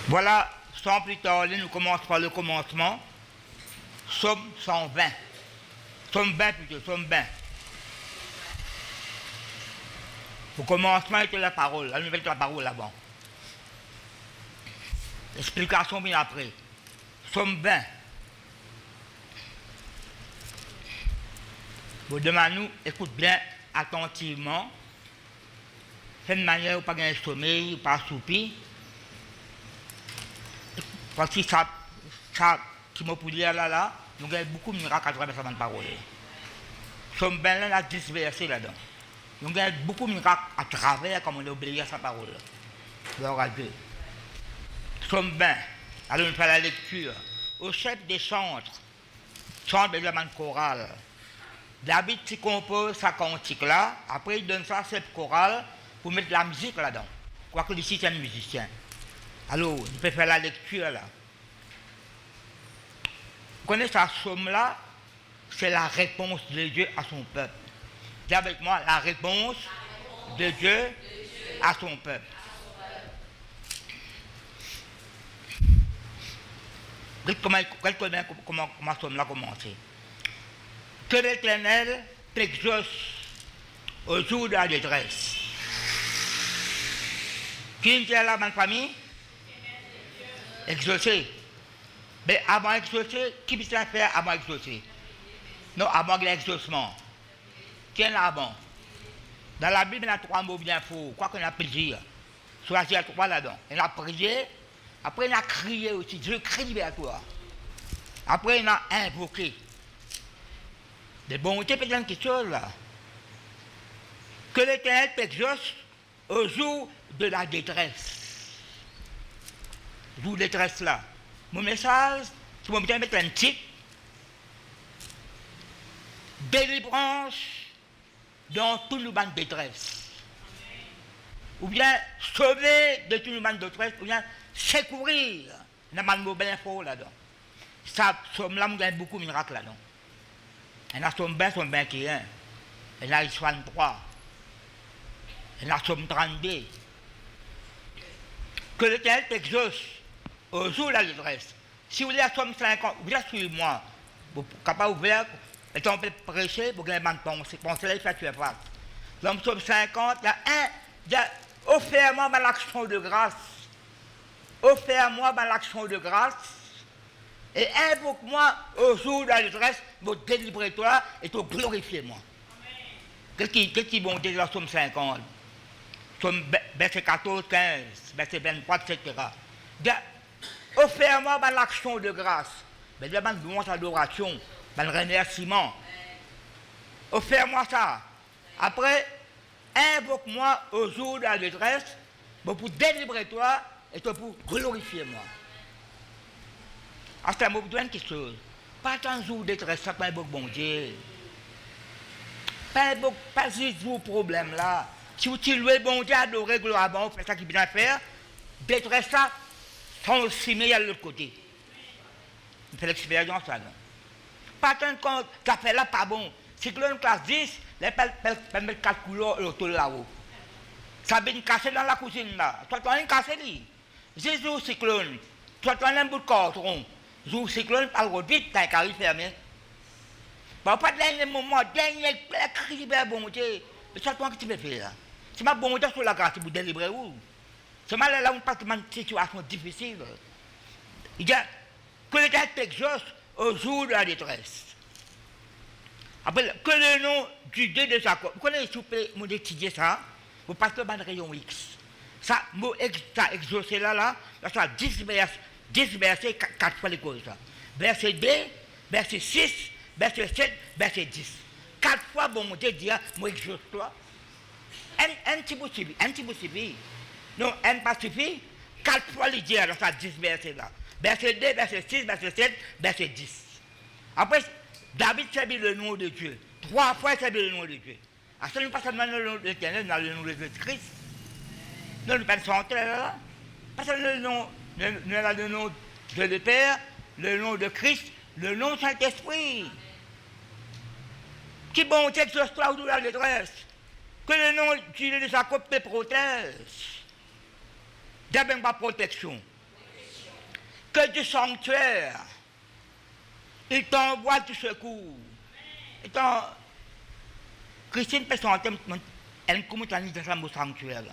Voilà, sans plus tarder, nous commençons par le commencement. Somme 120. Somme 20 plutôt, somme 20. Au commencement était la parole, la nouvelle de la parole là-bas. Explication bien après. Somme 20. Vous demandez, écoute bien attentivement. Faites de manière où pas gagner sommeil, pas assoupi. Parce que ça qui m'a pu dire là, nous avons beaucoup de miracles à travers cette parole. Somme 20 là, il y a 10 versets là-dedans. Nous avons beaucoup de miracles à travers comme on a obéi à sa parole. Gloire à Dieu. Somme 20. Alors nous faisons la lecture. Au chef des chantres, chante de la chorale. David s'y compose sa cantique là, après il donne ça à cette chorale pour mettre de la musique là-dedans. Quoique ici c'est un musicien. Alors, nous pouvons faire la lecture là. Vous connaissez sa somme là, c'est la réponse de Dieu à son peuple. Dis avec moi, la réponse de Dieu à son peuple. Comment la somme là a commencé. Que l'Éternel t'exauce au jour de la détresse. Qui est là, ma famille? Exaucer. Mais avant d'exaucer, qui peut faire avant d'exaucer? Non, avant l'exaucement. Qui est là avant? Dans la Bible, il y a 3 mots bien faux. Quoi qu'on a plaisir. Choisir 3 là-dedans. Il a prié. Après, il a crié aussi. Dieu crie vers toi. Après, il a invoqué. Des bontés, peut-être quelque chose là. Que l'Éternel t'exauce au jour de la détresse. Jour de détresse là. Mon message, si vous me mettre un titre, délivrance dans tout le monde de détresse. Ou bien sauver de tout le monde de détresse, ou bien secourir dans le mot bien fort là-dedans. Ça, somme là, nous avons beaucoup de miracles là-dedans. Il y a somme 20, somme 21. Il y a 63. Il y a somme 32. Que l'Éternel t'exauce au jour de la détresse. Si vous voulez la somme 50, vous êtes sur moi. Vous êtes capable d'ouvrir, et on peut prêcher, vous avez une pensée. Pensez là, il fait tuer pas. Dans somme 50, il y a offert-moi l'action de grâce. Offert-moi l'action de grâce. Et invoque-moi au jour de la détresse, pour délivrer toi et te glorifier moi. Qu'est-ce qui bon dire la somme 50? Somme verset 14, 15, verset 23, etc. Offre-moi l'action de grâce. Mais il y a une louange d'adoration, un remerciement. Offre-moi ça. Après, invoque-moi au jour de la détresse pour délivrer toi et pour glorifier moi. C'est un mot de quelque chose. Pas tant de jour de détresse, ça pas un bon Dieu. Pas juste jour problème là. Si vous louez bon Dieu, adorez gloire, vous faites ça qui bien faire, détresse ça, sans le cimer à l'autre côté. Vous faites l'expérience là. Pas tant qu'on fait là, pas bon. Si l'on classe 10, les peut mettre 4 couleurs autour là-haut. Ça vient casser dans la cuisine là. Soit on est cassé là. Jésus cyclone. Soit on a un bout de carton. Jour cyclone, pas le vite, t'as un carré fermé. Pas de dernier moment, dernier cri de bonté. Mais ça, toi, qu'est-ce que tu peux faire là? C'est ma bonté sur la grâce pour délivrer où? C'est mal là où on passe une situation difficile. Il dit que le gars t'exauce au jour de la détresse. Après, que le nom du Dieu de Jacob. Vous connaissez, s'il vous plaît, mon étudier ça? Vous passez dans le rayon X. Ça, mot exaucer là, ça 10 versets, 4 fois les causes. Verset 2, verset 6, verset 7, verset 10. 4 fois, bon Dieu dit, moi exauce toi. Un petit peu suffit. Non, un pas suffit. 4 fois les dire dans ça 10 versets là. Verset 2, verset 6, verset 7, verset 10. Après, David servit le nom de Dieu. 3 fois il servit le nom de Dieu. À ce moment, pas seulement le nom de l'Éternel, dans le nom de Jésus-Christ. Non, nous ne pensons pas là. Pas seulement le nom de le Père, le nom de Christ, le nom de Saint-Esprit. Qui bon Dieu exauce toi ou la détresse. Que le nom de Jacob te protège. D'abord, ma protection. que du sanctuaire, il t'envoie du secours. Christine peut chanter, elle commence à dire ça au sanctuaire.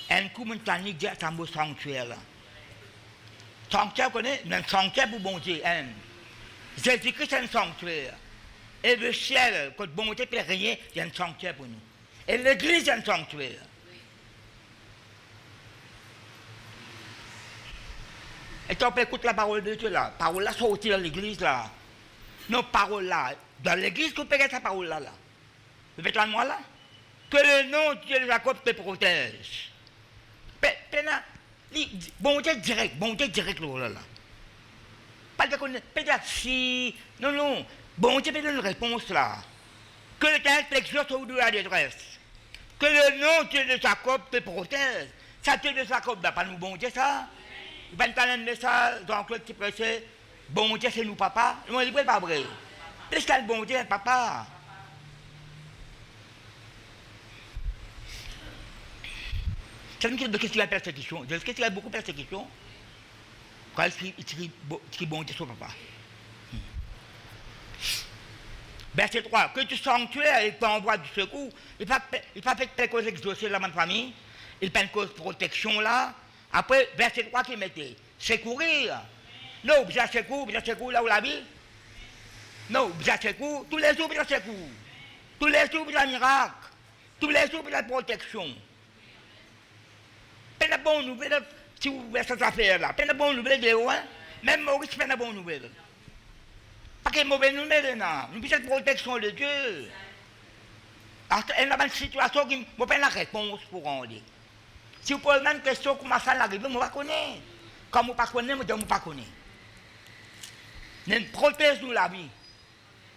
Elle commence à dire ça au sanctuaire. Sanctuaire, vous connaissez? Un sanctuaire pour bon Dieu. Jésus-Christ, c'est un sanctuaire. Et le ciel, quand bon Dieu peut rien, il y a un sanctuaire pour nous. Et l'église, c'est un sanctuaire. Et tu peux écouter la parole de Dieu là. La parole là sortie dans l'église là. Non, parole là. Dans l'église, tu peux écouter cette parole là. Vous faites moi là? Que le nom de Dieu de Jacob te protège. Bon Dieu direct là. Pas de connaître, peut-être si. Non. Bon Dieu peut donner une réponse là. Que le Éternel t'exauce au de la détresse. Que le nom de Dieu de Jacob te protège. Ça, Dieu de Jacob n'a pas nous bon Dieu ça. Il va nous de ça, Jean-Claude qui prêchait. Bon Dieu c'est nous papa. Non, il n'est pas vrai. Qu'est-ce qu'il y a bon Dieu, papa? Qu'est-ce qu'il y a persécution? Qu'est-ce qu'il y a beaucoup de persécution? Quand il bon Dieu son papa. Verset 3. Que tu sanctuaires, il t'envoie du secours. Il ne pas fait quelque chose exaucer dans ma famille. Il fait une cause de protection là. Après, verset 3 qu'il mettait. Secourir. Non, bien secours là où la vie. Non, bien secours. Tous les jours, bien secours. Tous les jours, bien miracle. Tous les jours, bien protection. Pas de bonne nouvelle, si vous voulez cette affaire-là. Pas de bonne nouvelle de loin. Même Maurice fait de bonne nouvelle. Pas que mauvaise nouvelle, non. Nous avons cette protection de Dieu. Parce qu'il y a une situation qui ne pas la réponse pour rendre. Si vous posez une question, comment ça arrive, je ne connais pas. Quand je ne connais pas, je ne connais pas. Protège-nous la vie.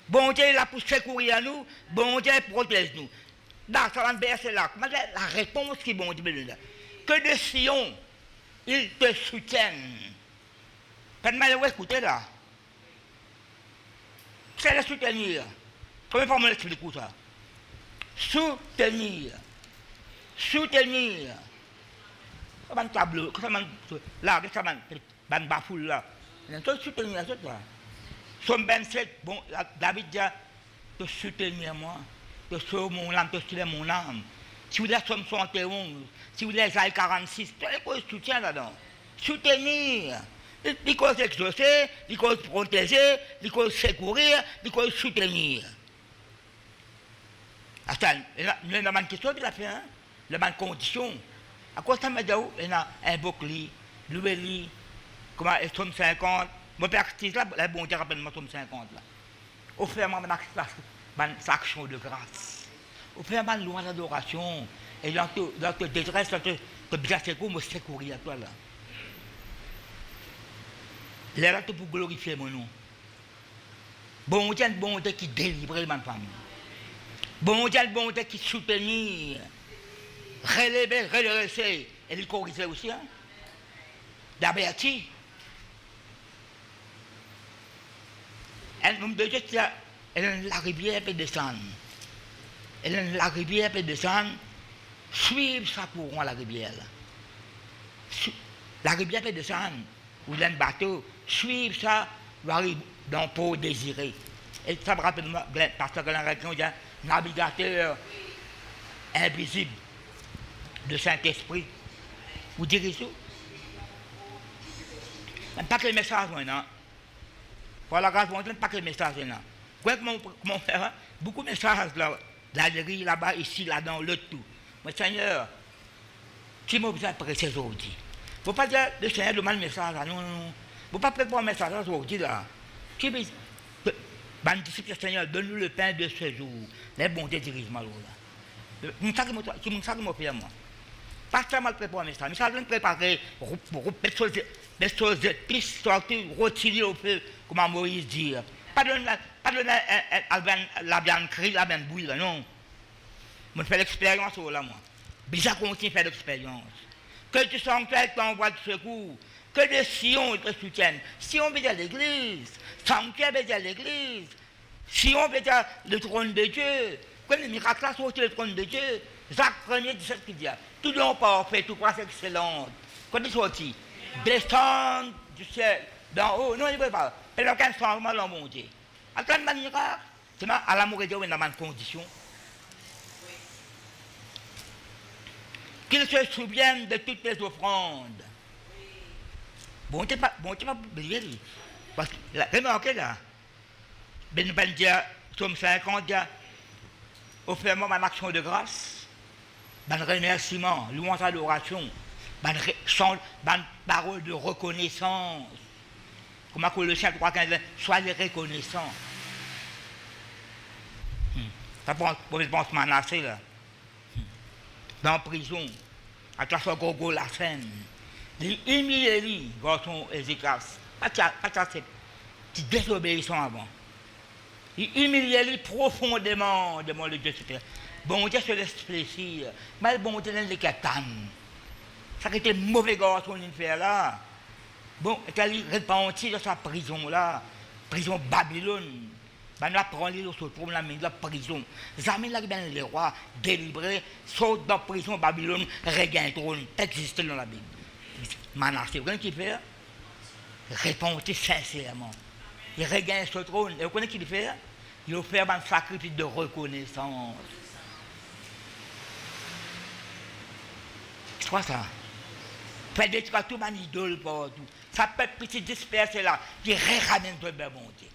Bon Dieu est là pour secourir à nous. Bon Dieu protège-nous. Dans ce verset-là, la réponse qui est bon Dieu là. Que de Sion, ils te soutiennent. Pas de mal à écouter là. C'est le soutenir. Comment on l'explique ça? Soutenir. Soutenir. Comme un tableau, là, ça va un bafoule là. Il faut soutenir ça là. Somme 27, bon, David dit, te soutenir moi, te sauver mon âme, te sauver mon âme. Si vous êtes Somme 71, si vous êtes Isaïe 46, tu as les soutien là-dedans. Soutenir. Il faut s'exaucer, il faut se protéger, il faut secourir, il faut soutenir. Attends, il y a une question de la fin, il y a une condition. À quoi ça m'a dit, il y a un bouclier, l'oublier, comment est Somme 50, mon père artiste là, le bon Dieu rappelle-moi Somme 50 là. Offrez-moi une action de grâce. Offrez-moi une loi d'adoration. Et dans ta détresse, dans ta bien secours, me secourir à toi là. Là, là, pour glorifier mon nom. Bon Dieu qui délivre ma famille. Bon Dieu qui soutenir. Relever, redresser. Et il corrigeait aussi, hein. D'avertir. Elle me dit que la rivière peut descendre. La rivière peut descendre. Suivre ça pour la rivière. La rivière peut descendre. Ou d'un bateau. Suivre ça, va arriver dans le pot désiré. Et ça me rappelle, parce que la région, il y a un navigateur invisible de Saint-Esprit. Vous direz ça? Même pas que les messages, non. Pour la grâce, pas que les messages, non. Comment faire? Beaucoup de messages là, là-bas, ici, là-dedans, le tout. Mais Seigneur, qui m'a besoin de prêcher aujourd'hui? Il ne faut pas dire le Seigneur demande le message, non. Il ne faut pas préparer un message aujourd'hui là. Qui veut dire, disciple Seigneur, donne-nous le pain de ce jour. Les bons Dieu dirige-moi là. C'est ça qui m'a fait moi. Pas seulement préparer un message, mais ça doit préparer des choses plus sorties, retirer au feu, comme Moïse dit. Pas donner la viande crue, la viande bouillie, non. Je fais l'expérience là, moi. Bizarre continue à faire l'expérience. Que tu sanctuaires t'envoient de secours. Que de Sion te soutiennent. Sion veut dire l'église. Sanctuaire veut dire l'église. Sion veut dire le trône de Dieu. Quand les miracles sont sur le trône de Dieu, Jacques 1er 17 qui dit tout don parfait, tout grâce excellente. Quand il sortit, descendre du ciel, d'en haut. Non, il ne peut pas. Il n'y a aucun changement dans le monde. À plein de manières, c'est à l'amour de Dieu, il y a une condition. Qu'il se souvienne de toutes les offrandes. Bon, tu pas oublié. Parce que, remarquez là, ben nous allons dire, Somme 50, offrez-moi ma action de grâce, ben remerciement, louange, adoration, ben parole de reconnaissance. Comme à Colossiens 3,15, soyez reconnaissants. Ça pense Manassé là. Dans la prison, à travers Gogo la scène. Il humilié, garçon Ézéchias. Pas cette petite désobéissance avant. Il humilié profondément devant le Dieu supérieur. Bon Dieu se laisse plaisir. Mais bon Dieu n'est que tam. Ça qui était mauvais garçon qu'il fait là. Bon, il est repenti dans sa prison là. Prison Babylone. Ben là, prendre les autres pour la prison. Jamais là, ben les rois délivrés sautent dans la prison Babylone, regagnent le trône. Existe dans la Bible. Manassé, vous voyez ce qu'il fait? Répondez sincèrement. Il regagne ce trône. Et vous connaissez ce qu'il fait? Il offre un sacrifice de reconnaissance. C'est quoi ça? Fait des trucs tout mon idole partout. Ça peut être petit dispersé là, qui ramène tout le bon Dieu.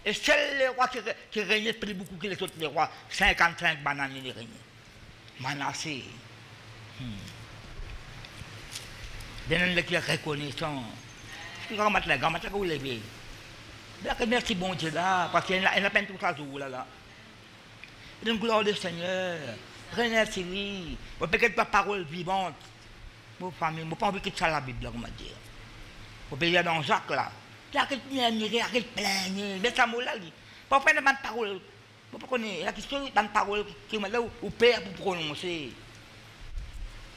Et seuls les rois qui régnaient plus beaucoup que les autres les rois, 55 bananes les régnaient. Manassé. Donnez-le qui est reconnaissant. Je suis remettre la gamme, je vais lever. Merci bon Dieu là, parce qu'il a peine tout ça là. Donne gloire au Seigneur. Remercie-lui. Peut-être pas parole vivante. Mon famille, je n'ai pas envie de ça la Bible là, comment dire. Vous pouvez dans Jacques là. Il y a quelqu'un plein, mais ça m'a dit. Pas faire de parole. Vous connaissez la question de parole qui m'a dit ou père pour prononcer.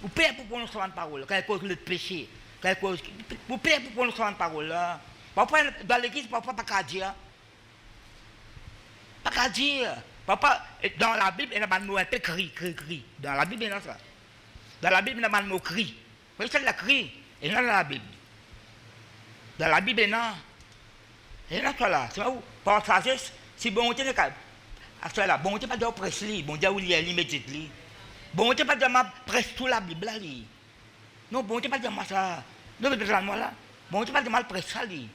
Ou père pour prononcer une parole, quand il cause le péché. Ou père pour prononcer une parole là. Parfois dans l'église, parfois pas qu'à dire. Pas qu'à dire. Papa, dans la Bible, il y a un mot un peu cri. Dans la Bible, il y a ça. Dans la Bible, il y a un mot cri. Vous voyez, c'est le cri. Il y a dans la Bible. Dans la Bible, il y a. Il y a ça là. C'est où? Par sagesse, si bon Dieu n'est pas. Ça là, bon Dieu pas de presse li, bon Dieu ou li immédiatement. Bon Dieu pas de ma presse toute la Bible là li. Non, bon Dieu pas de moi ça. Non, mais de moi là. Bon Dieu pas de mal presse ça li.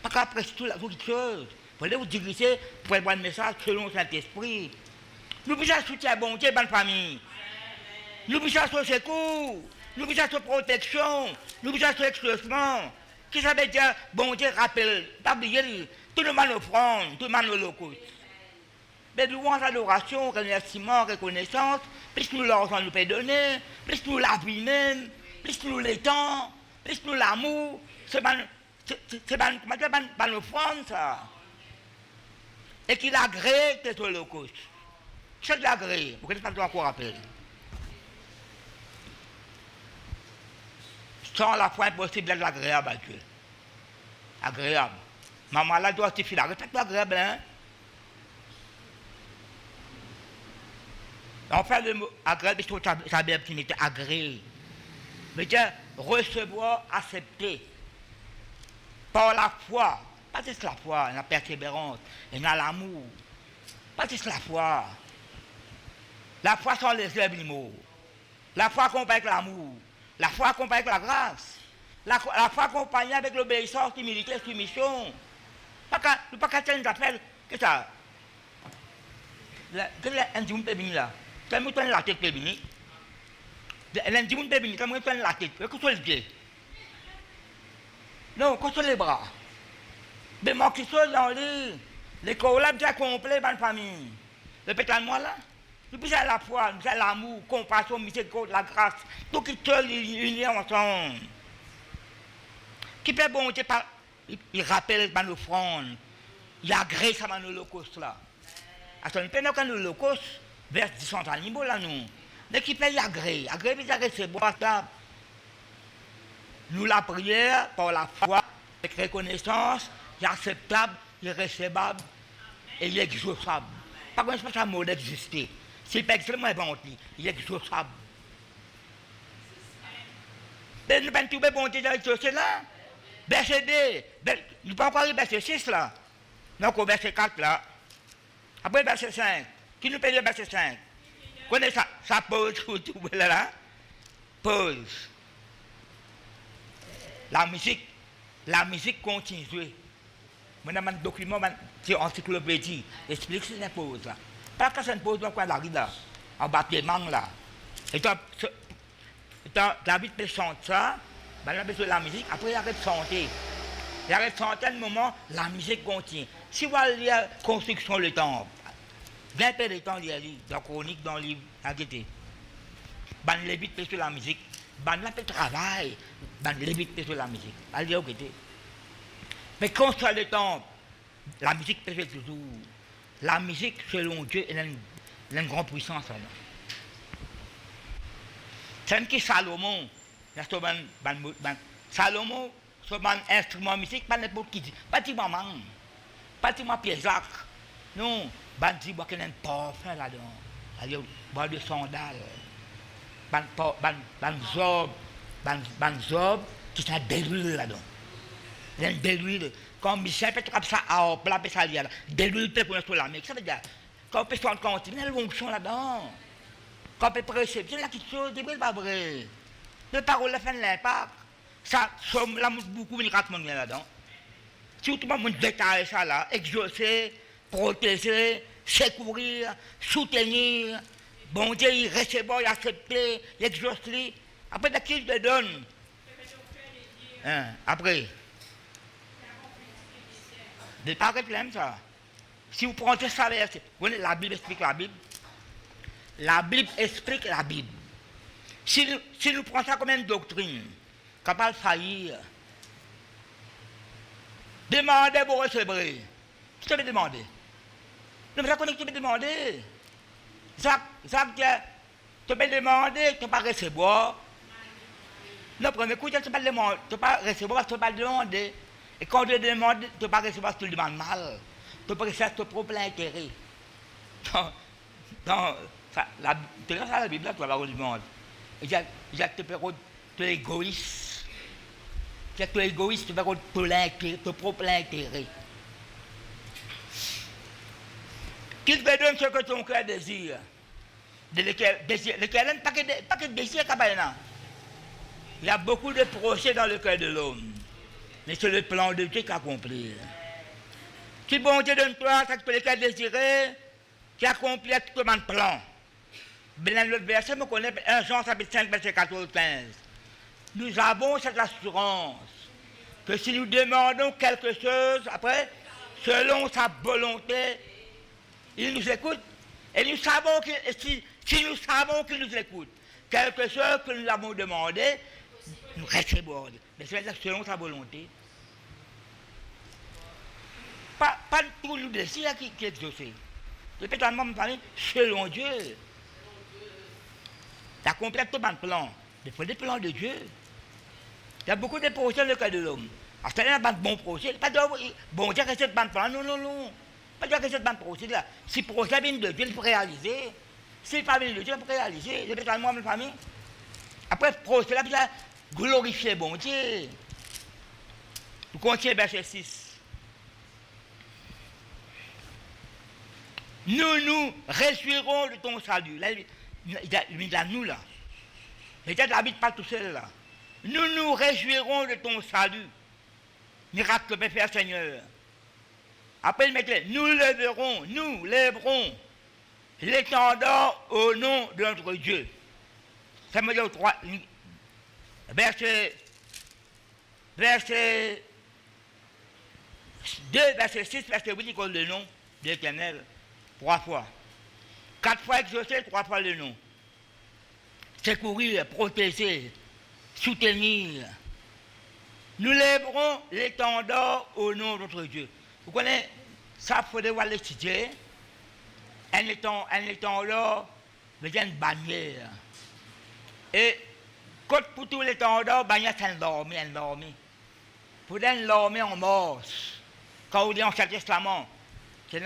Pas qu'à presse toute la chose. Vous allez vous diriger pour avoir un message selon le Saint-Esprit. N'oubliez pas de soutien bon Dieu, bonne famille. N'oubliez pas de secours. N'oubliez pas de protection. N'oubliez pas de exaucement. Qui ça veut dire, bon Dieu rappelle, pas oublier, tout le monde offrande, tout le monde holocauste. Mais louange, adoration, remerciement, reconnaissance, plus nous l'argent nous peut donner, plus nous la vie même, plus nous le temps, plus nous l'amour, c'est une offrande ça. Et qu'il agrée cet holocauste. C'est de l'agré, vous ne connaissez pas encore rappeler. Sans la foi impossible d'être agréable à Dieu. Agréable. Maman là doit se filer. Respecte agréable, hein? En fait, le mot agréable, c'est un verbe qui n'était agréé. Mais dire recevoir, accepter. Par la foi. Pas juste la foi, la persévérance, et l'amour. Pas juste la foi. La foi sont les œuvres animaux. La foi accompagne avec l'amour. La foi accompagne avec la grâce. La foi accompagne avec l'obéissance, l'humilité, la soumission. Pas qu'à une affaire. Qu'est-ce que ça? Qu'est-ce que un dimanche peut venir là? Quand on la tête peut venir. Un dimanche peut venir, quand on la tête, que soit le pied. Non, que soit les bras. Mais moi qui suis dans les collabs déjà complets dans la famille. Le pétale moi là. Nous avons la foi, nous avons l'amour, compassion, miséricorde, la grâce. Tout qui te unis ensemble. Qui peut bon Dieu, il rappelle dans l'offrande. Il agrée ça dans l'holocauste là. Attends, nous prenons l'holocauste, vers 10 animaux là nous. Mais qui peut y agréer? Agréer, c'est boire ça. Nous la prière par la foi, avec reconnaissance, il est acceptable, il est recevable et il est exaucable. Par contre, ce n'est pas un mot d'exister. C'est pas extrêmement inventé, il est exaucable. Mais nous ne pouvons pas bon Dieu dans l'exaucer là. Verset 2, nous ne pas encore verset 6 là. Donc au verset 4 là. Après verset 5. Qui nous peut dire verset 5? Connaissez ça? Ça pause, tout là. Pause. La musique continue. Maintenant, un document, c'est encyclopédie. Explique ces pauses là. Pas que c'est une pause, donc on arrive là. En bâtiment là. Et David peut chanter ça, ben là, la musique, après il arrête de chanter. Il arrête de chanter, à un moment, la musique continue. Si vous allez lire Construction le temple, bien peu de temps, il y a la chronique dans le livre, arrêtez. Ben Lévite peut sur la musique, ben là peut travail, ben Lévite peut sur la musique. Allez, ok. Mais construire le temple, la musique peut faire toujours. La musique, selon Dieu, elle a une grande puissance. C'est qui Salomon, Salomon, c'est un instrument musique, pas n'importe qui dit, pas de maman, pas de pièce-lac. Non, ban dit qu'il y a un parfum là-dedans. Il y a des sandales, ban zob, qui sont belle huile là-dedans. Il y a une belle huile. Quand Michel fait comme ça, à plat, ça y est là. Belle huile pour sur la mer. Ça veut dire, quand on peut faire un continent, il y a une onction là-dedans. Quand on peut prêcher, c'est la petite chose, c'est pas vrai. Les paroles font l'impact. Ça, là, beaucoup de monde là-dedans. Si tout le monde détaille ça là, exaucer, protéger, secourir, soutenir, bon Dieu, il recevoir, il accepter, il exaucer. Après, de qui il te donne? Après. Ne pas réclamer ça. Si vous prenez ça, la Bible explique la Bible. La Bible explique la Bible. Si nous prenons ça comme une doctrine, capable de faillir, demandez pour recevoir. Qui te demander? Non, mais ça connaît que tu peux demander. Jacques, tu peux demander, tu ne peux pas recevoir. Non, premier coup, tu ne peux pas demander, tu ne peux pas recevoir, tu ne peux pas demander. Et quand tu demandes, tu ne peux pas recevoir, tu le demandes mal. Tu peux recevoir ton propre intérêt. Tu regardes la Bible, tu vas voir le monde. Tu peux être égoïste. Tu es égoïste, tu vas avoir ton propre intérêt. Qu'il te donne ce que ton cœur désire. Lequel pas que désir, il y a beaucoup de projets dans le cœur de l'homme. Mais c'est le plan de Dieu qui accomplit. Si bon Dieu donne toi, ça que tu as désiré, qui accomplit tout le plan. Dans l'autre verset, je connais 1 Jean chapitre 5, verset 14-15. Nous avons cette assurance que si nous demandons quelque chose, après, selon sa volonté, il nous écoute. Et nous savons que si nous savons qu'il nous écoute, quelque chose que nous avons demandé, nous recevons. Mais c'est selon sa volonté. Pas pour nous décider qui est exaucé. Le pétalement me parle selon Dieu. Ça complète tout le plan. Il faut des plans de Dieu. Il y a beaucoup de projets dans le cas de l'homme. Alors, c'est un bon projet. Pas de bon Dieu, reste de plan. Non. Pas de reste de projet. Si le projet vient de Dieu, il faut réaliser. Si le famille de Dieu, il faut réaliser. Le pétalement de famille. Après, le projet, là, il a glorifié bon Dieu. Vous continuez verset 6. Nous réjouirons de ton salut. Là, il a nous là. Mais David pas tout seul là. Nous réjouirons de ton salut. Miracle que peut faire Seigneur. Après il mettait, nous lèverons l'étendard au nom de notre Dieu. Ça me dit au 3, verset 2, verset 6, verset 8, il cause le nom de l'Éternel. 3 fois. 4 fois exaucé, 3 fois le nom. Secourir, protéger, soutenir. Nous lèverons l'étendard au nom de notre Dieu. Vous connaissez, ça, il faut devoir l'étudier. Un étendard devient une bannière. Et pour tout l'étendard, bannière, c'est un dormi. Pour un dormi en morse. Quand vous dites en Ancien Testament, c'est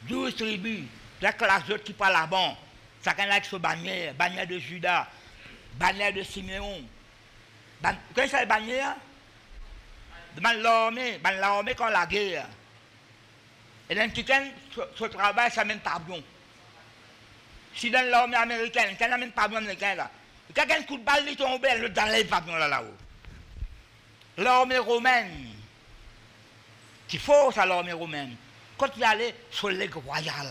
12 tribus, la classe d'autres qui parlent là-bas. Chacun avec son bannière, bannière de Judas, bannière de Siméon. Vous connaissez les bannières? l'armée quand la guerre. Et dans ce travail, ça mène pas bien. Si dans l'armée américaine, quand on amène pas bien américain là, quand un coup de balle est tombé, elle dans les pavillons là-haut. L'armée romaine, qui force à l'armée romaine, quand il allait sur l'aigle royal,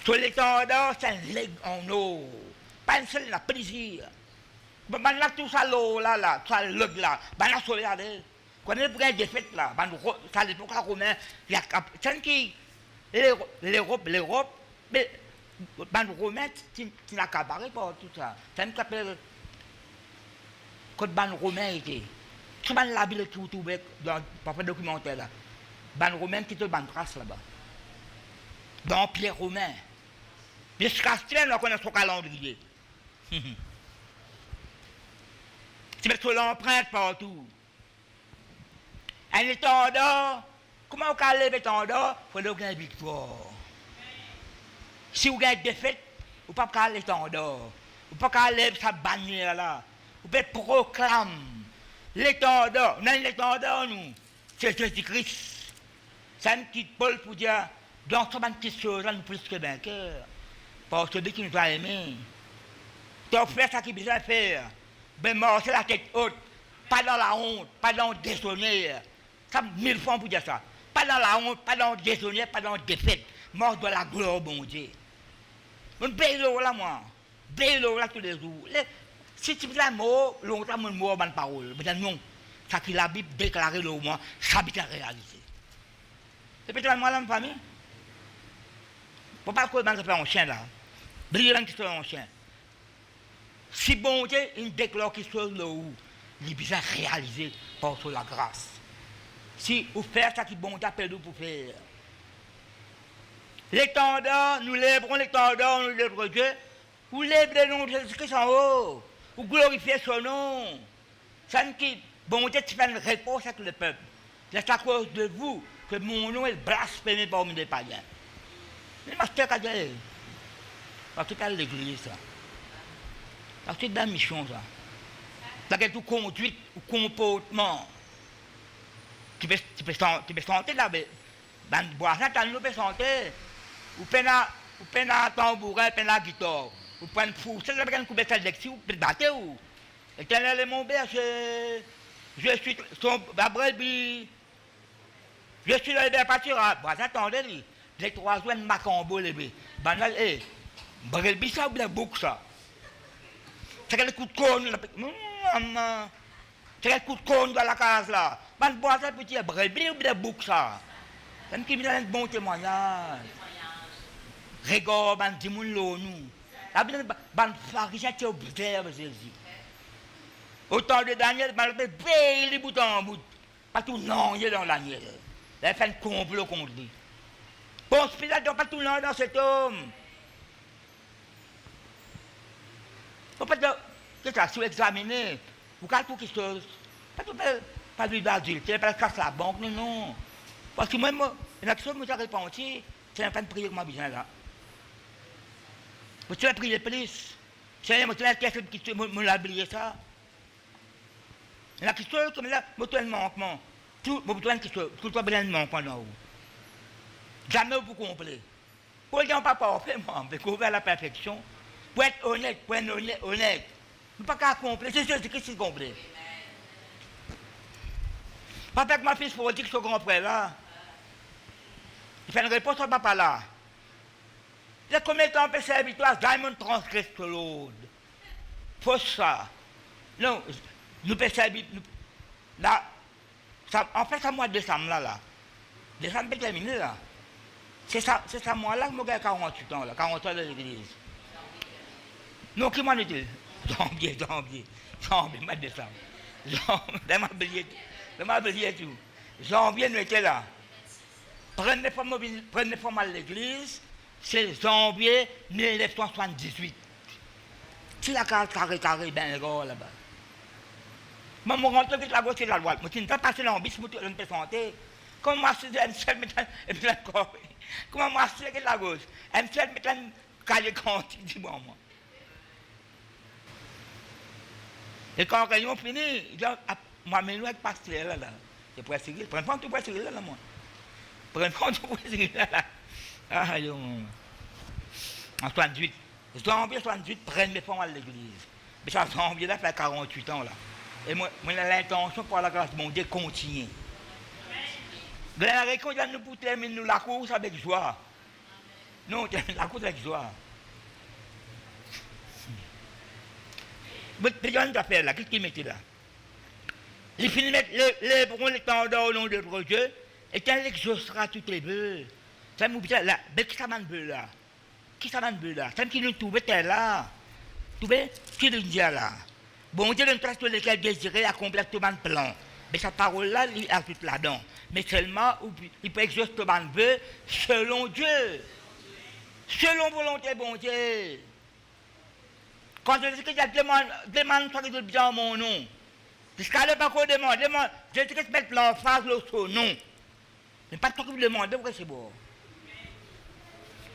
sur l'étendard, c'est un aigle en eau. Pas une seule, la plaisir. Ben là, tout ça, là, tout ça, l'aigle là, ben là, sur regardez. Quand on est prêt à défaite là, ben ça, l'époque romaine, il y a c'est qui, l'Europe, mais ben romain, tu n'as qu'à barrer pour tout ça. C'est un qui s'appelle, quand ben romain était, tu ben la ville tout dans le documentaire là, ben romain qui te ben trace là-bas. Dans l'Empire romain. Jusqu'à ce temps, on connaît son calendrier. Tu mets sur l'empreinte partout. Un étendard, comment on peut lever l'étendard? Il faut gagner une victoire. Si vous gagnez une défaite, vous ne pouvez pas lever l'étendard. Vous ne pouvez pas lever sa bannière là. Vous pouvez proclamer l'étendard. Non, l'étendard, nous, c'est Jésus-Christ. C'est un petit Paul pour dire, dans ce petit chose là, nous plus que vainqueurs. Parce que celui qui nous a aimés. Tu as fait ça qu'il besoin de faire. Ben, marcher la tête haute. Pas dans la honte, pas dans le désonner. Ça, 1000 fois pour dire ça. Pas dans la honte, pas dans le désonner, pas dans le défaite. Mort de la gloire, bon Dieu. On paye l'eau là, moi. Paye l'eau là tous les jours. Si tu veux un mot, longtemps, mon mot, bonne parole. Mais non, ça qui la Bible déclare l'eau, moi, ça va être réalisé. C'est peut-être moi, là, ma famille. Pour pas que je fasse un chien là. Brillant qui soit un chien. Si bon Dieu, il déclare qu'il soit là où il est bien réalisé par la grâce. Si vous faites ça qui bon Dieu appelle pour faire. L'étendard, nous lèverons l'étendard, nous lèverons Dieu. Vous lèvez le nom de Jésus-Christ en haut. Vous glorifiez son nom. Ça qui, bon Dieu, tu fais une réponse avec le peuple. C'est à cause de vous que mon nom est blasphémé parmi les païens. Mais ma soeur, parce que c'est l'église, ça. Parce que c'est dans la mission, ça. Parce que tout conduite ou comportement. Tu peux sentir là, dans le bois, ça, tu peux sentir. Ou peine à tambourin, peine à guitare. Ou peine fou, c'est là, quand tu peux faire l'exil, ou peut battre, ou. Éternel est mon berger. Je suis son brebis. Je suis le pâturage. Bah, attendez, les 3 jours, ma combo, les bébés. Banal, brebis, ça, ou bien bouc, ça. C'est quel coup de cône, là. C'est quel coup de cône dans la case, là. Ban bois, ça, petit, brebis, ou bien bouc, ça. C'est qui me donne un bon témoignage. Regarde, ban dimoun l'eau, nous. Là, ban pharisien, tu observes Jésus. Autant de Daniel, ban le paye les boutons en bout. Pas tout non, il est dans Daniel. Il a fait un complot contre lui. Bon, Spirituel, il n'y a pas tout le monde dans cet homme. Faut pas que ça soit examiné. Vous avez tout quelque chose. Pas de d'adulte, pas de casse la banque, non. Parce que moi, il y a quelque chose que je répondu, c'est pas de prier comme besoin là. Vous devez prier plus. C'est une question qui me l'a oublié ça. Il y a quelque chose comme là, je dois un manquement. Tout le temps, besoin de manquement dans vous. Jamais vous comprenez. Pour les gens pas parfait, moi, mais qu'on veut la perfection. Pour être honnête, ne pas qu'à complet, c'est Jésus-Christ qui complet. Pas avec ma fille pour dire que je suis grand frère là. Il fait une réponse au papa là. Il y a combien de temps on peut servir toi, Diamond transgresse l'autre. Faut ça. Non, nous pouvons servir. Là, ça, en fait, c'est mois de décembre là. Décembre peut terminer là. C'est ça mois là que j'ai 48 ans là, 40 ans de l'église. Non, qui m'en était? Janvier, mois de décembre. Janvier, m'a oublié tout. Janvier, nous étions là. Prenez forme à l'église, c'est janvier 1978. C'est la carte carré, ben gros là-bas. Moi, je rentre avec la gauche et la droite. Je ne peux pas passer dans le bis, je ne peux pas santé. Comment moi, je suis un corps. Comment moi, je suis avec la gauche. Je suis un cahier quantique, dis-moi, moi. Et quand la réunion finit, moi, mais nous, avec pasteur là, je pourrais seguir. Prends pas tout pour seguir là, moi. Prends pas tout pour seguir là. Ah, yo. En 68. Je dois en 68, prendre mes femmes à l'église. Mais ça, j'ai envie de faire 48 ans là. Et moi, j'ai l'intention, par la grâce de mon Dieu, de continuer. La récolte, nous pour terminer la course avec joie. Non, la course avec joie. Mais déjà, une affaire là, qu'est-ce qu'il mettait là? Il finit de mettre les brons, les tendons au nom de notre Dieu, et quand il exaucera toutes les bœufs. Ça m'oublie là, mais qui ça m'a bœuf là? Qui ça m'a bœuf là? Ça qui nous trouve là? Trouvé? Qui nous dit là? Bon Dieu nous trace tous lesquels désirer accomplir tout le plan. Mais cette parole-là, il a tout là-dedans. Mais seulement, il peut exaucer tout le vœu selon Dieu. Selon volonté, bon Dieu. Quand je dis que je demande soit que bien mon nom. Jusqu'à ne pas qu'on demande, je dis que je mets l'emphase sur nom. Mais pas toi qui me demande, pourquoi c'est bon.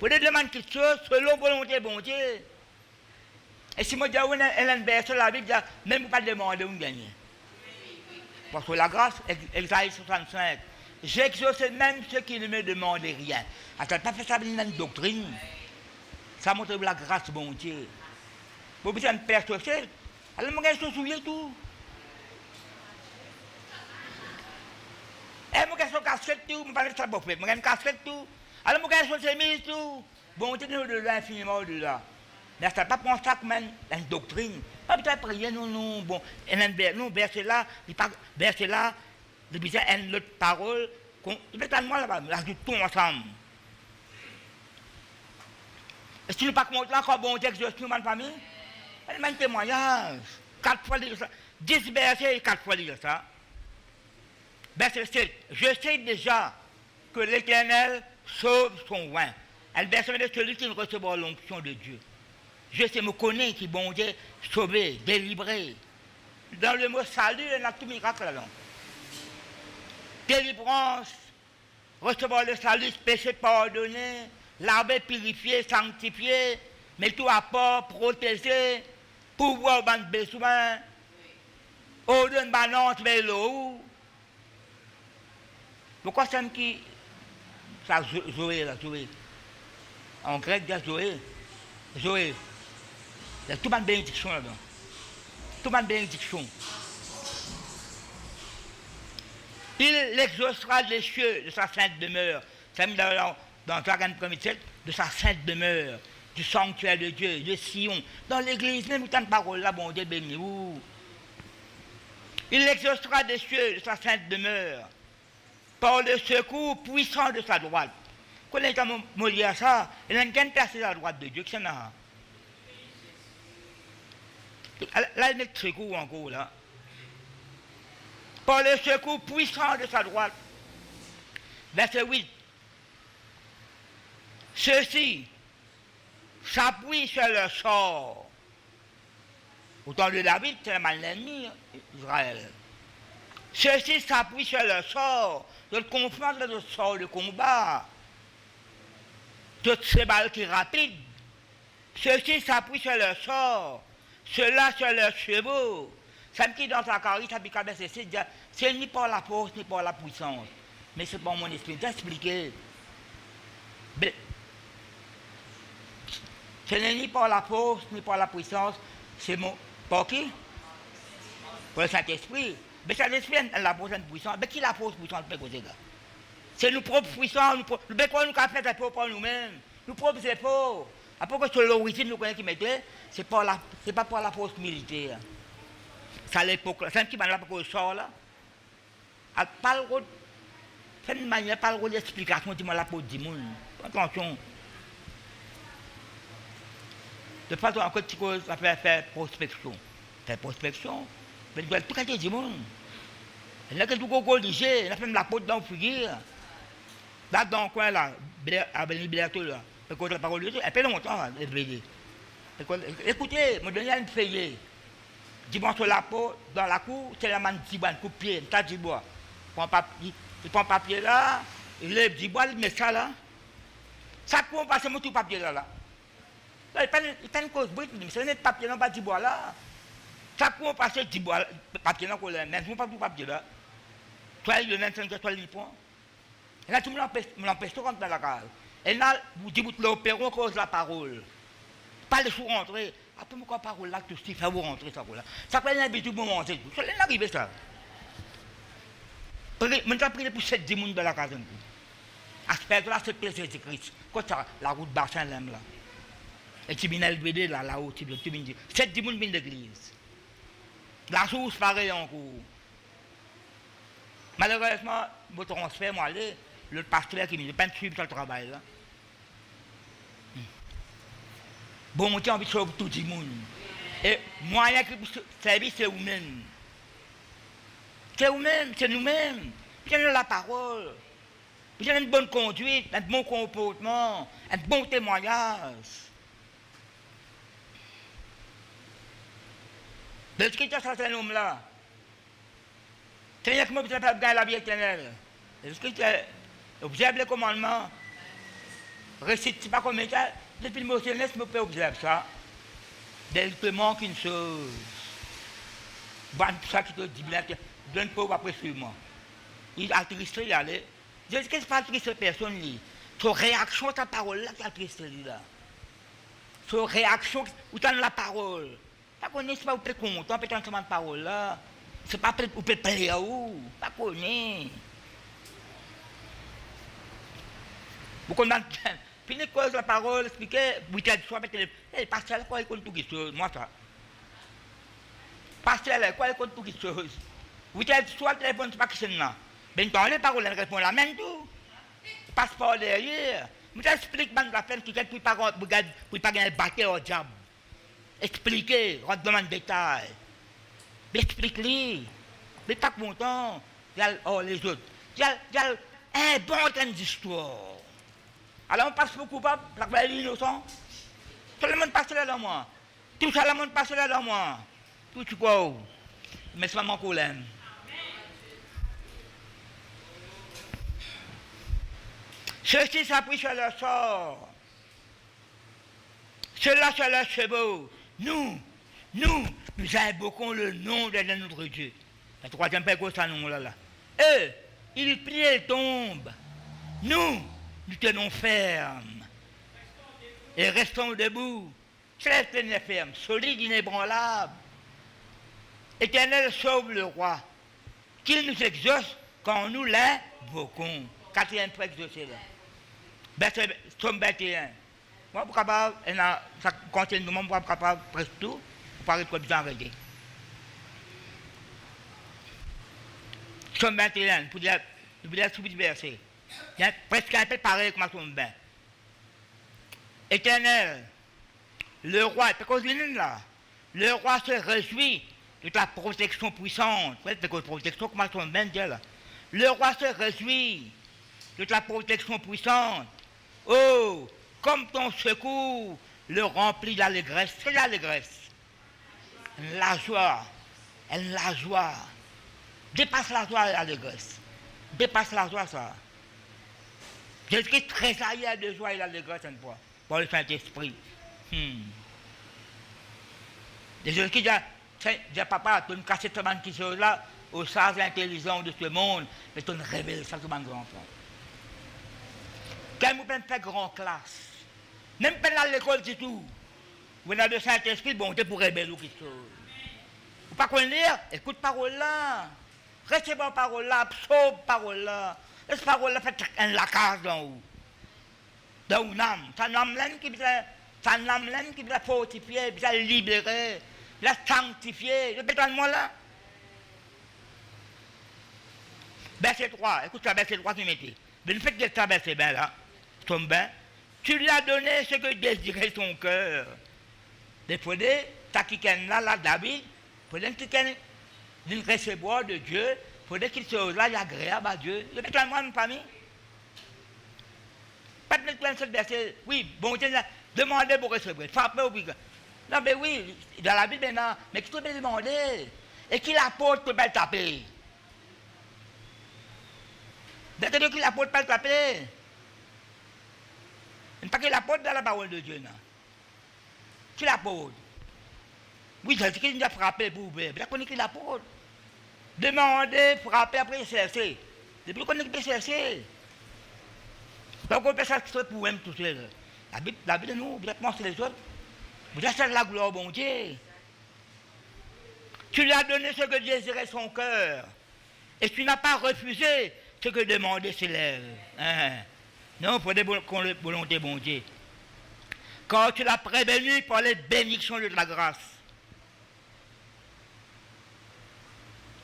Vous pouvez demander quelque chose selon volonté, bon Dieu. Et si moi je dis, elle a une version la Bible, même pas demander, vous gagnez. Parce que la grâce, Exaïe 65, j'exauce même ceux qui ne me demandent rien. Attends, pas fait ça dans une doctrine. Ça montre la grâce, bon Dieu. Vous besoin de père social, alors moi je souviens tout. Et moi je suis casquette tout, je ne sais pas faire, je suis casquette tout. Alors moi je suis mis tout. Bon Dieu nous de l'infiniment au-delà. Mais ça pas penser ça comme une doctrine. Pas besoin de prier, non, bon. Et non, verset là, il besoin d'une autre parole. Il peut être moi là-bas, là, tout ensemble. Et si nous ne pas compter là, quand bon Dieu exauce nous, ma famille, elle m'a un témoignage. 4 fois lire ça. 10 versets et 4 fois lire ça. Verset 7. Je sais déjà que l'Éternel sauve son roi. Elle verset de celui qui ne recevra l'onction de Dieu. Je sais, me connais qui bon Dieu sauvé, délivré. Dans le mot salut, il y a tout miracle là-dedans. Délivrance, recevoir le salut, péché pardonné, laver, purifié, sanctifié, mais tout à part, protégé, pouvoir ban besoin, ordre de balance vers l'eau. Pourquoi c'est qui ça Zoé là, Zoé? En grec, il y a Zoé. Zoé. Il y a tout le monde bénédiction là-dedans. Tout le monde bénédiction. Il exaucera les cieux de sa sainte demeure. Ça me dans Dragon 1:7, de sa sainte demeure, du sanctuaire de Dieu, de Sion. Dans l'église, même tant de paroles là, bon Dieu béni vous. Il exaucera des cieux de sa sainte demeure, par le secours puissant de sa droite. Quand il a Molière ça, il a une place à la droite de Dieu, qui s'en a. Là, il met le secours encore, là. Par le secours puissant de sa droite. Verset 8. Ceux-ci s'appuient sur leur sort. Au temps de David, c'est mal l'ennemi, Israël. Ceux-ci s'appuient sur leur sort. Ils confrontent le sort de combat. Toutes ces balles qui rapides. Ceux-ci s'appuient sur leur sort. Ceux-là sur leurs chevaux. Ça me dit dans sa carrière, c'est ni par la force, ni par la puissance. Mais c'est par mon esprit. D'expliquer. Ce n'est ni par la force, ni par la puissance. C'est mon. Par qui? Pour le Saint-Esprit. Mais ça l'esprit la force et la puissance. Mais qui la force puissance peut causer là? C'est nous propres puissants. Nous quoi nous avons fait pour nous-mêmes. Nous propres efforts. Après que sur l'origine, nous connaissons qui mettait, c'est pas pour la force militaire. C'est à l'époque, c'est un petit manière pour le sort là. Pas le rôle, c'est une manière, pas le rôle d'explication, dis-moi là pour 10 monde. Attention. De façon, encore petit chose, ça fait faire prospection. Faire prospection, mais il doit tout casser 10 monde. Il y a que tout gros corrigé, il a fait la peau dans le figure. Là, dans le coin là, à Bénébilato là. Écoute la parole de Dieu, elle fait longtemps, elle veille. Écoutez, me donnez une feuille. Dimanche sur la peau, dans la cour, c'est la main de Diban, coupe pied, un tas de bois. Il prend papier là, il lève du bois, il met ça là. Ça court, on passe mon tout papier là. Là, il prend une cause brute, mais c'est un papier, non pas du bois là. Ça court, on passe du bois, papier dans le collège, mais je ne pas tout papier là. Toi, il y a 25 toi, il prend. Et là, tout le monde m'empêche de rentrer dans la case. Et là, vous dites, vous l'opérez à cause de la parole. Pas le sous rentrer. Après, pourquoi la parole là, tout ce qui fait vous rentrer, ça. Ça fait une habitude pour manger. Ça l'est arrivé, ça. Je vais prier pour 7 démons dans la case. Aspect là, c'est le Jésus-Christ. Quand ça, la route Bassin, là. Et tu viens le là, là-haut, tu viens dire. 7 démons viennent de l'église. La source, pareil encore. Malheureusement, mon transfert, moi, le pasteur qui me dit, pas de suivre le travail là. Bon, moi, j'ai envie de sauver tout le monde. Et moi, qui service, c'est vous-même. C'est vous-même, c'est nous-mêmes. Vous avez la parole. Vous avez une bonne conduite, un bon comportement, un bon témoignage. Le scripteur, ça, c'est un homme là. C'est-à-dire que moi, vous avez gagné la vie éternelle. Le scripteur, observe les commandements. Récite, c'est pas comme ça. Depuis le mot céleste, je peux observer ça. Il te manque une chose. Bon, ça qui te dit bien, donne pas après suivre. Il a tristé, il allait. Je dis que ce n'est pas triste personne. Son réaction à ta parole, là, qui a tristé, là. Son réaction, où tu as la parole. Pas connaît, c'est pas où tu es content, peut-être de parole, là. C'est pas où tu es plaisir, où. Pas connaît. Vous connaissez. Puis les causes de la parole, expliquer, vous avez dit, soit le pasteur, quoi, il compte tout quelque chose, moi ça. Pasteur, quoi, il compte tout quelque chose. Vous avez dit, soit le téléphone, c'est pas question là. Ben, quand les paroles, elles répondent la même tout. Passe par derrière. Vous expliquez, ben, la peine, qui est pour pas gagner le bâtiment au diable. Expliquez, rentre dans le détail. Explique-les. Mais pas content. Il y a les autres. Il y a un bon temps d'histoire. Alors on passe pour coupable, la belle innocent. Tout le monde passe là dans moi. Tout ça, le monde passe là dans moi. Tout tu quoi. Mais c'est pas mon problème. Ceci s'appuie sur le sort. Cela sur le chevaux. Nous invoquons le nom de notre Dieu. La troisième personne, c'est nom là. Eux, ils plient et tombent. Nous tenons ferme. Et restons debout. Très ferme, solide, inébranlable. Éternel, sauve le roi. Qu'il nous exauce quand nous l'invoquons. Quatrième fois exaucé là. Somme 21. Moi, je suis capable, ça continue, je suis capable presque tout, pour parler de bien arrêter. Somme 21, pour dire sous le verset. Il y a presque un peu pareil comme Somme 20. Éternel, le roi, c'est cause de là, le roi se réjouit de ta protection puissante. C'est cause de protection comme Somme 20 dit là. Le roi se réjouit de ta protection puissante. Oh, comme ton secours le remplit d'allégresse. C'est l'allégresse. La joie. La joie. Dépasse la joie et l'allégresse. Dépasse la joie, ça. Jésus-Christ tressaillait de joie et d'allégresse une fois, par le Saint-Esprit. Jésus-Christ dit, papa, tu me casses cette petite chose-là aux sages intelligents de ce monde, mais tu me révèles ça comme un grand enfant. Quand vous faites grand classe, même pas à l'école du tout, vous avez le Saint-Esprit, bon, tu pour révéler quelque chose. Vous ne pouvez pas lire, écoute parole là. Recevez parole là, absorbe parole là. Cette parole là fait un lacage dans vous. Dans une âme. C'est une âme qui doit fortifier, qui doit libérer, qui doit sanctifier. Je peux moi là. Verset 3, écoute ça, verset 3 qui m'était. Mais le fait que ça, verset bien là, tombe bien. Tu lui as donné ce que désirait son cœur. Des fois, ta quiquenne là, David, pour qu'il d'une recevoir de Dieu, il faudrait qu'il soit là agréable à Dieu. Je peux moi une famille. Pas de mettre ce verset. Oui, bon Dieu, demandez pour recevoir. Frappez au bigot. Non, mais oui, dans la Bible maintenant, mais qui peut demander? Et qui l'apôtre peut pas le taper? C'est-à-dire qu'il l'apôtre pas le taper. Pas que l'apôtre dans la parole de Dieu, non. Qui l'apôtre? Oui, c'est ce qu'il nous a frappé pour ouvrir. Vous connaissez qui l'apôtre? Demander, frapper, après chercher. Depuis qu'on est chercher. Donc on peut ça pour vous-même tout seul. La Bible nous, vous êtes mangé les autres. Vous êtes la gloire au bon Dieu. Tu lui as donné ce que désirait son cœur. Et tu n'as pas refusé ce que demandait ses lèvres. Hein? Non, pour des volontés, bon Dieu. Quand tu l'as prévenu par les bénédictions de la grâce.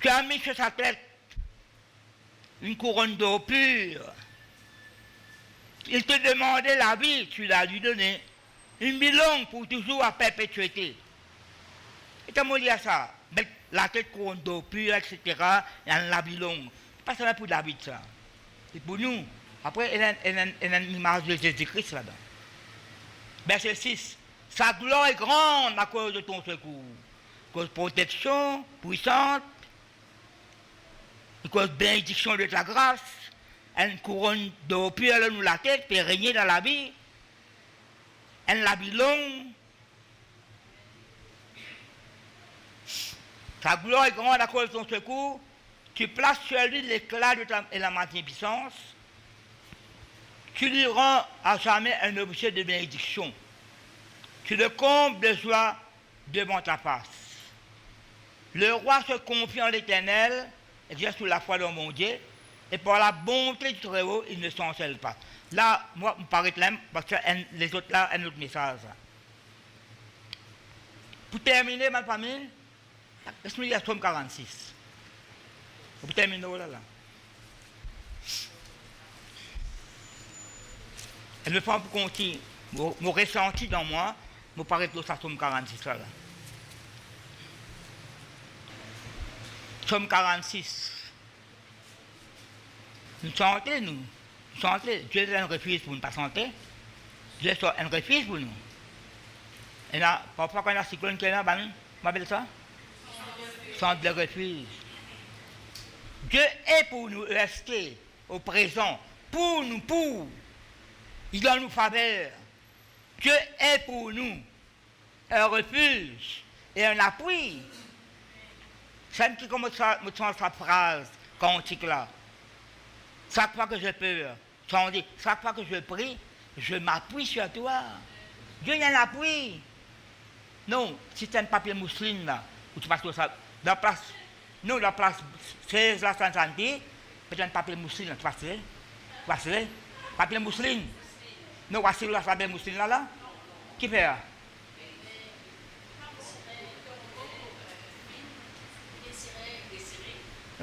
Tu as mis sur sa tête une couronne d'eau pure. Il te demandait la vie, tu l'as lui donné. Une vie longue pour toujours à perpétuité. Et tu as dit à ça, mettre la tête couronne d'eau pure, etc. Et la vie longue. Pas seulement pour David, ça. C'est pour nous. Après, il y a une image de Jésus-Christ là-dedans. Verset 6. Sa gloire est grande à cause de ton secours. À cause de protection puissante. À cause de bénédiction de ta grâce. Une couronne d'eau pure nous la tête, puis régner dans la vie. Elle la vie longue. Sa gloire est grande à cause de ton secours. Tu places sur lui l'éclat et la magnificence. Tu lui rends à jamais un objet de bénédiction. Tu le combles de joie devant ta face. Le roi se confie en l'Éternel, exerce sous la foi dans mon Dieu, et par la bonté du Très-Haut, il ne s'encelle pas. Là, moi, je me paraît là, parce que les autres là, un autre message. Pour terminer, ma famille, laisse-moi lire Psaume 46. Pour terminer, là. Elle me prend pour continuer. Mon ressenti dans moi, me paraît que ça Psaume 46 là. Psaume 46. Nous chantons, nous. Chanter. Dieu est un refuge pour nous pas chanter. Dieu est un refuge pour nous. Et là, parfois quand il y a un cyclone qui est là, on appelle ça centre de refuge. Dieu est pour nous rester au présent. Pour nous, pour. Il donne nous faveur. Dieu est pour nous un refuge et un appui. C'est un petit comme ça, me change sa phrase cantique là. Chaque fois que je peux, chaque fois que je prie, je m'appuie sur toi. Dieu y a un appui. Non, si tu as un papier mousseline là, où tu passes sur ça, dans la place, non, la place 16 là, Saint-Santé, peut-être un papier mousseline là, tu passes, papier mousseline. Non, voici la papier mousseline là, qui fait là?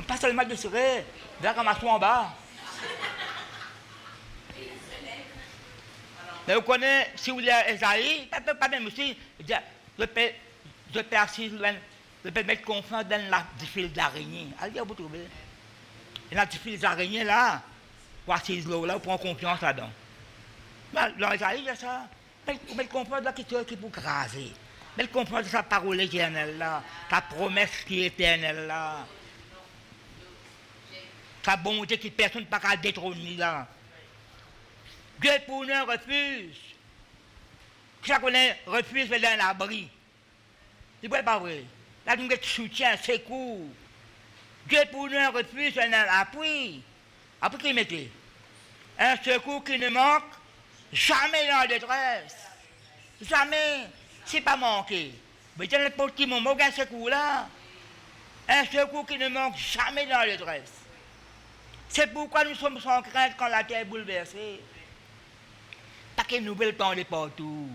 Pas seulement de serrer, là, comme à soi en bas. Mais vous connaissez, si vous êtes Esaïe, pas même aussi, je peux assis, je peux mettre confiance dans la fil d'araignée. Allez, vous trouvez. Et la fil d'araignée là, voici l'eau là, vous prenez confiance là-dedans. Dans Esaïe, il y a ça. Vous mettez confiance dans quelque chose qui vous craser. Mettez confiance dans sa parole éternelle là, ta promesse qui est éternelle là. Sa bonté qui personne ne peut pas détrôner là. Dieu pour nous un refuge. Chaque refuge c'est un abri. C'est pas vrai. Là, nous avons soutien, secours. Dieu pour nous un refuge, c'est un appui. Après qui mettez? Un secours qui ne manque jamais dans la détresse. Jamais. C'est pas manqué. Mais dans le petit moment, il y a un secours là. Un secours qui ne manque jamais dans la détresse. C'est pourquoi nous sommes sans crainte quand la terre est bouleversée. Pas que nouvelles temps de partout.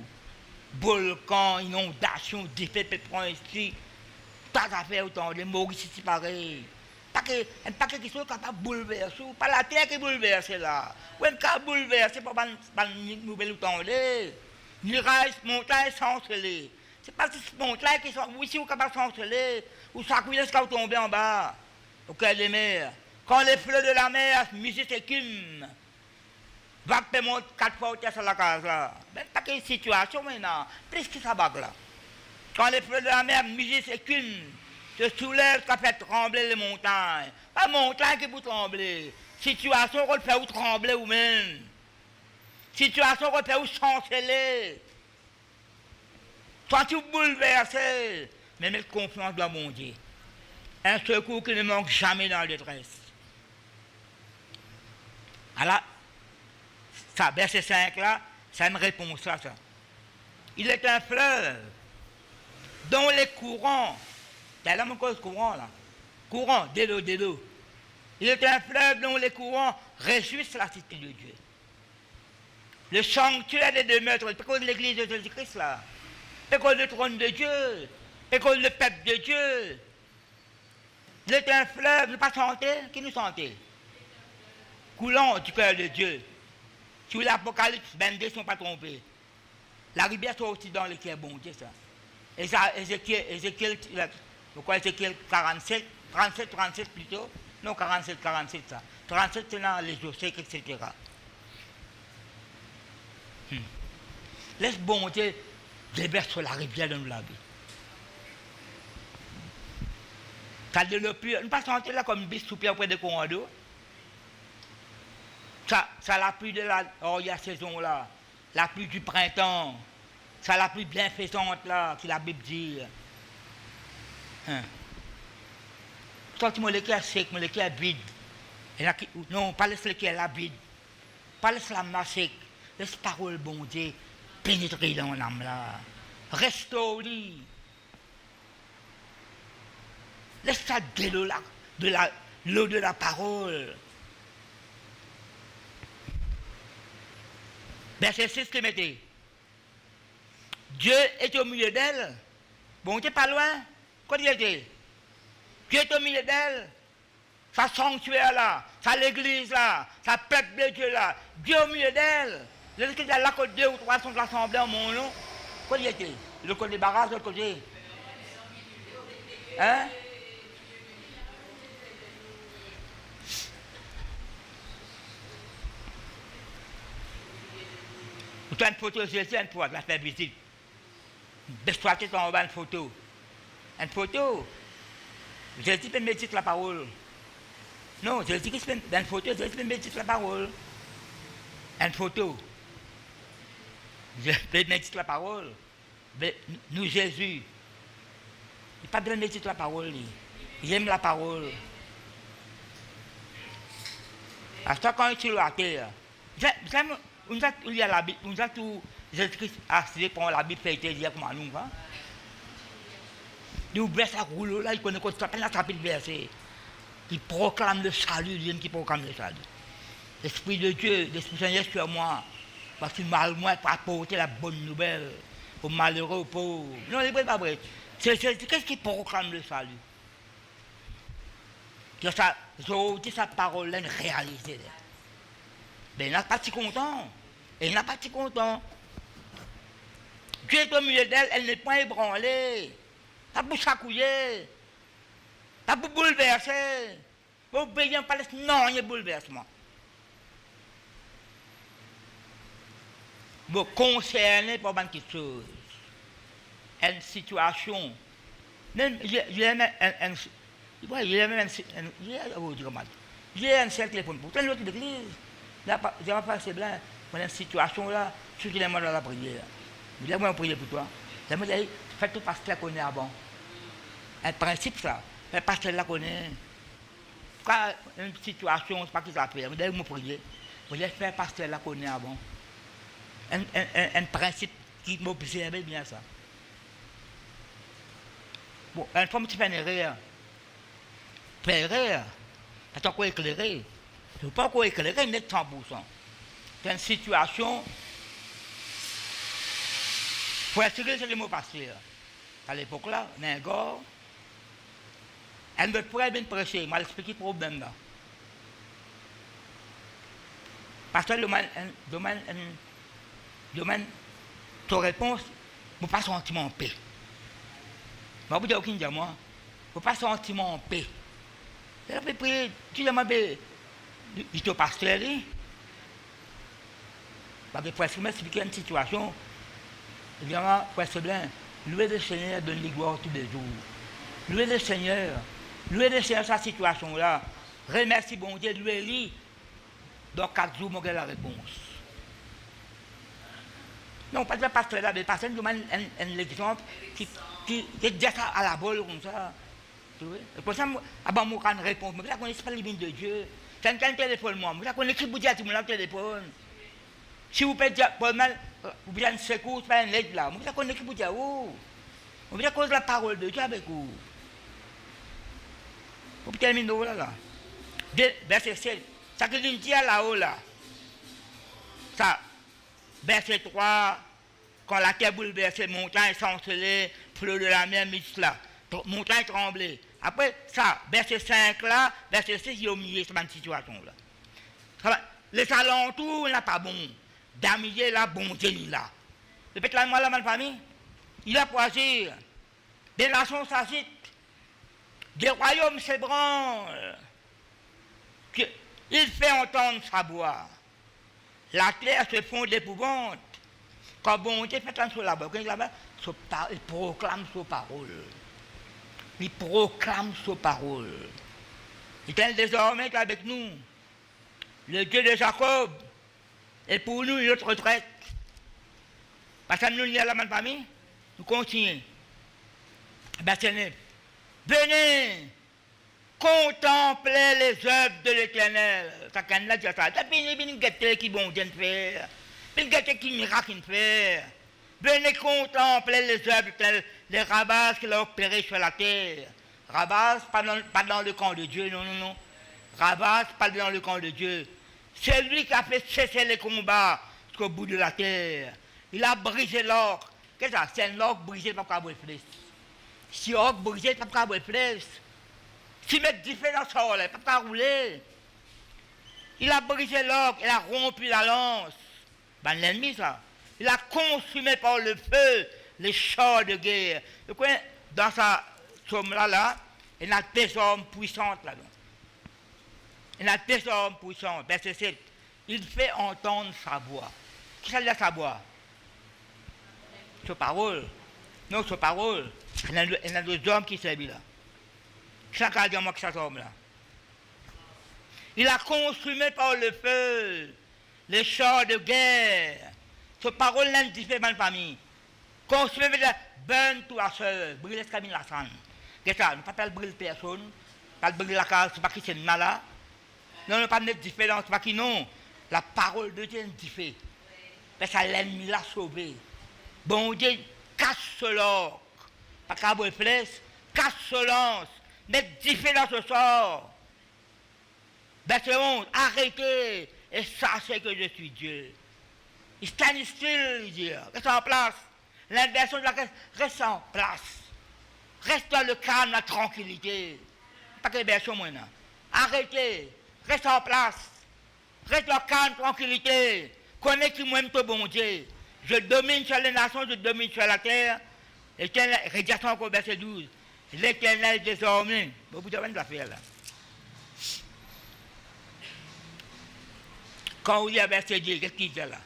Volcans, inondations, défaites, pétrole ici. Pas d'affaires autant de Maurice ici pareil. Pas quelque chose qui va bouleverser. Pas la terre qui est bouleversée là. Ou un cas bouleversé par une nouvelle autant de. Mirages, montagnes chancelées. C'est pas ces montagnes qui sont. Oui, si vous êtes capable de chanceler. Ou ça couille, est-ce qu'on tombe en bas. Au cœur des mers. Quand les fleuves de la mer, musique s'écume, vague te monte 4 fois au test à la case là. Ben, pas quelle situation maintenant, plus que ça vague là. Quand les fleuves de la mer, musique s'écume, se soulève, ça fait trembler les montagnes. Pas les montagnes qui vous trembler. Situation qu'on fait ou trembler ou même. Situation qu'on fait ou chanceler. Soit tu bouleversé, mais mettre confiance dans mon Dieu. un secours qui ne manque jamais dans la détresse. Alors, ça, verset 5 là, ça me répond ça. Il est un fleuve dont les courants, t'as là mon cause courant là, courant, de l'eau. Il est un fleuve dont les courants réjouissent la cité de Dieu. Le sanctuaire des demeures, c'est comme l'église de Jésus-Christ là, c'est comme le trône de Dieu, c'est comme le peuple de Dieu. Il est un fleuve, ne pas chanter, qui nous chantait? Coulant du cœur de Dieu. Sur l'Apocalypse 22, ils ne sont pas trompés. La rivière sont aussi dans le cœur bon Dieu, ça. Et ça, Ézéchiel 47, 37 plutôt. Non, 47, ça. 37, c'est dans les Josèques, etc. Laisse bon Dieu déverser sur la rivière de nous la vie. Ça développe, ne pas sentir là comme une bise soupir auprès de courants d'eau. Ça la pluie de la saison là, la pluie du printemps, ça la pluie bienfaisante là, qui la Bible dit. Quand tu me le cœur sec, me le cœur vide. Non, pas laisse le cœur la vide. Pas laisse l'âme sec. Laisse parole bon Dieu pénétrer dans l'âme là. Restaure-lui. Laisse ça de l'eau là, l'eau de la parole. Verset 6 que mettez. Dieu est au milieu d'elle. Bon, tu n'es pas loin. Quoi dit-il? Dieu est au milieu d'elle. Sa sanctuaire là, sa l'église là, sa peuple de Dieu là. Dieu est au milieu d'elle. Je dis qu'il y a là que 2 ou 3 sont rassemblés en mon nom. Quoi dit-il? Le côté des barrages, l'autre côté. Hein? Tu as une photo, je sais, une fois, je vais faire visite. Baisse-toi tête en bas une photo. Une photo. Je dis que je médite la parole. Non, je dis que c'est une photo, je dis que je médite la parole. Une photo. Je médite la parole. Nous, Jésus. Il n'est pas bien médite la parole. Il aime la parole. À chaque fois quand tu l'as terre, il y a la Bible, nous avons tout Jésus-Christ assis pour la Bible fait dire comme nous. Il ouvre sa rouleau là, il connaît quoi, ça la chapitre verset. Il proclame le salut, Dieu qui proclame le salut. L'Esprit de Dieu, l'Esprit Seigneur sur moi, parce qu'il m'a moi pour apporter la bonne nouvelle aux malheureux, aux pauvres. Non, c'est pas vrai. Qu'est-ce qui proclame le salut? Que ça, dit sa parole là, réalisée. Mais il n'a pas si content. Il n'a pas si content. Dieu est au milieu d'elle, elle n'est pas ébranlée. Pas pour s'accouiller. Pas pour bouleverser. Pour payer en Palestine, non, il y a bouleversement. Vous concernez par quelque chose. Une situation. Même, il y a un seul téléphone. Pourtant, l'autre d'église. J'ai pas passé blanc. Dans une situation là, je suis dans la prière. Je dis, moi, je prie pour toi. Je me dis, fais tout pasteur qu'on est avant. Un principe, ça. Le pasteur là qu'on est. Quand une situation, c'est pas qu'il s'appelle. Je dis, moi, prier. Je dis, fais pasteur là qu'on est avant. Un principe qui m'observe bien ça. Bon, une fois que tu fais une erreur, tu as quoi éclairer? Tu ne peux pas quoi éclairer, net 100%. C'est une situation. Il faut assurer que c'est le mot pasteur. À l'époque là, on a un gars. Elle ne pourrait bien prêcher, il m'a expliqué le problème là. Parce que le domaine, ta réponse, je ne pas sentir en paix. Je ne vais pas dire aucun moi. Je ne pas sentir en paix. Je vais prier, tu demandes, il te pasteur, parce que pour expliquer une situation, évidemment, pour être blanc, louer le Seigneur donne les gloires tous les jours. Louer le Seigneur sa situation-là. Remercie bon Dieu, louer-lui. Dans 4 jours, je la réponse. Non, pas de la pasteur là, mais pasteur nous demande un exemple qui dit ça à la bol comme ça. Et pour ça, avant moi, quand je réponds, je ne connais pas les lignes de Dieu. Quand un téléphone, moi, je connais qui vous dit à tout le monde téléphone. Si vous faites pas mal, vous avez un secours, pas un aide là. Je connais qui vous dit à vous. Je vais cause la parole de Dieu avec vous. Vous terminer là. Verset 7. Ça que je dis là-haut là. Ça. Verset 3. Quand la terre bouleversée, montagne s'encelée, flot de la mer mixte là. Montagne tremblée. Après ça, verset 5 là, verset 6, il y a au milieu de cette situation là. Les alentours n'est pas bon. D'amitié là, bon Dieu là. Peut-être là, moi, la famille, il a poisé. Des nations s'agitent. Des royaumes s'ébranlent. Il fait entendre sa voix. La terre se fond d'épouvante. Quand bon Dieu fait entendre la voix, il proclame sa parole. Il proclame sa parole. Il est désormais avec nous. Le Dieu de Jacob est pour nous une autre retraite. Parce que nous, il y a la même famille, nous continuons. Venez, contemplez les œuvres de l'Éternel. Chacun l'a dit ça. Puis il qui bon Dieu faire. Puis il qui miracle faire. Venez contempler les œuvres de l'Éternel, les ravages qu'il a opérés sur la terre. Ravages, pas dans le camp de Dieu, non. Ravages, pas dans le camp de Dieu. C'est lui qui a fait cesser les combats jusqu'au bout de la terre. Il a brisé l'orque. Qu'est-ce que ça? C'est un orque brisé par Caboué Flèche. Si l'orque brisé par Caboué Flèche, si mettre différents sorts, il ne peut pas rouler. Il a brisé l'orque, il a rompu la lance. Ben l'ennemi, ça. Il a consumé par le feu les chars de guerre. Dans sa somme-là, il y a des hommes puissantes là-dedans. Il y a des hommes puissants. Verset 7. Il fait entendre sa voix. Qui ça dit sa voix? Sa parole. Non, sa parole. Il y a deux hommes qui servent là. Chacun a dit moi que cet homme-là. Il a consumé par le feu les chars de guerre. Sa parole n'a pas fait mal famille. Consumé veut dire burn to a soeur. Brûler ce camin la sang. Qu'est-ce que ça? Nous ne pas brûler personne. Pas brûler la case, c'est pas qui c'est là. Non, pas de différence, pas qui non. La parole de Dieu est différente. Parce que l'ennemi l'a sauvé. Bon Dieu, casse l'orque. Pas qu'à boire flèche, casse ce lance. Mettre différence ce sort. Verset 11, arrêtez et sachez que je suis Dieu. Il stand still, il dit. Reste en place. L'inversion de la reste en place. Reste dans le calme, la tranquillité. Pas que version moi là. Arrêtez. Reste en place. Reste dans le calme, tranquillité. Connais qui m'aime ton bon Dieu. Je domine sur les nations, je domine sur la terre. Regarde encore verset 12. L'Éternel désormais. Vous avez une affaire là. Quand vous dites verset 10, qu'est-ce qu'il dit là?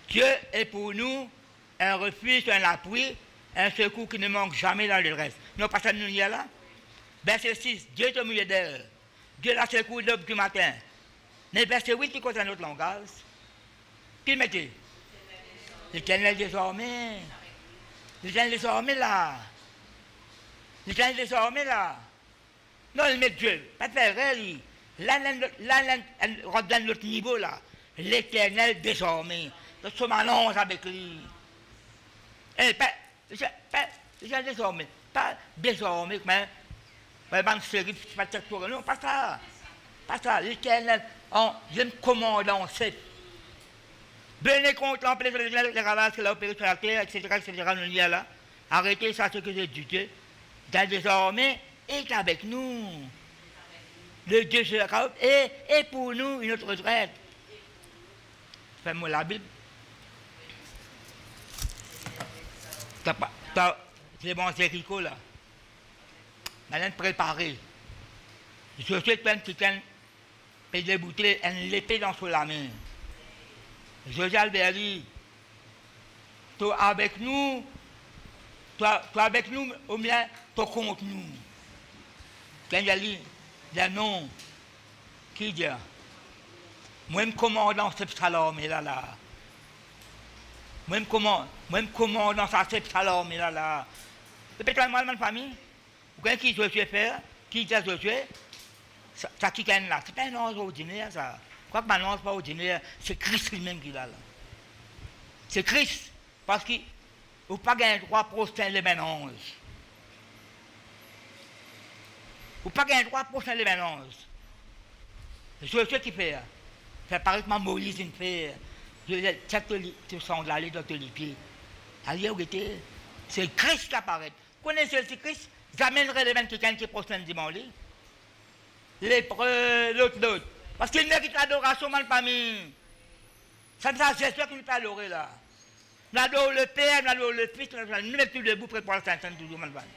Dieu est pour nous un refuge, un appui, un secours qui ne manque jamais dans le reste. Nous passons nous là. Verset 6, Dieu est au milieu d'elle. Dieu la secoue l'aube du matin. Mais verset 8 qui concerne notre langage. Qui mettez? L'Éternel désormais. L'Éternel désormais là. L'Éternel désormais là. Non, il met Dieu. Pas de faire réel. Là, on redonne l'autre niveau là. L'Éternel désormais. Nous sommes en annonce avec lui. Et pas désormais. Pas désormais, mais une série de non, pas ça. Pas ça. L'Éternel, je me commande en 7. Venez contempler les ravages qu'il a opérés sur la terre, etc. Nous y là. Arrêtez ça, ce que j'ai dit. Dieu, désormais, est avec nous. Le Dieu de Jacob est pour nous une autre retraite. Fais-moi la Bible. C'est bon, c'est Rico là. Maintenant préparé. Je souhaite plein de quelqu'un et débouter l'épée dans la main. José Alberi, toi avec nous, toi avec nous, ou bien toi contre nous. Quand il y a le nom, qui dit? Moi, je commandant ce psalm là. Moi, je commandant ce psalm là. Peut-être moi, ma famille, Vous connaissez qui je suis faire? Qui est je suis? Ça qui gagne là. Ce n'est pas un ange ordinaire, ça. Quoi que ma ange pas ordinaire, c'est Christ lui-même qui est là. C'est Christ. Parce qu'il n'a pas gagné le droit de prosterner les mêmes anges. Vous pas gagné le droit de prosterner les mêmes anges. Je sais qui fait. C'est pareil que Moïse il fait. Je sens de l'aller dans les pieds. Allez, où était? C'est Christ qui apparaît. Vous connaissez le Christ? J'amènerai les mêmes quelqu'un qui prosterne dimanche. Lépreux, l'autre. Parce qu'il mérite l'adoration, mal parmi. Ça me fait j'espère qu'il peut adorer là. Nous adorons le Père, nous adorons le Fils, nous mettons tout debout près pour la Sainte toujours mal parmi.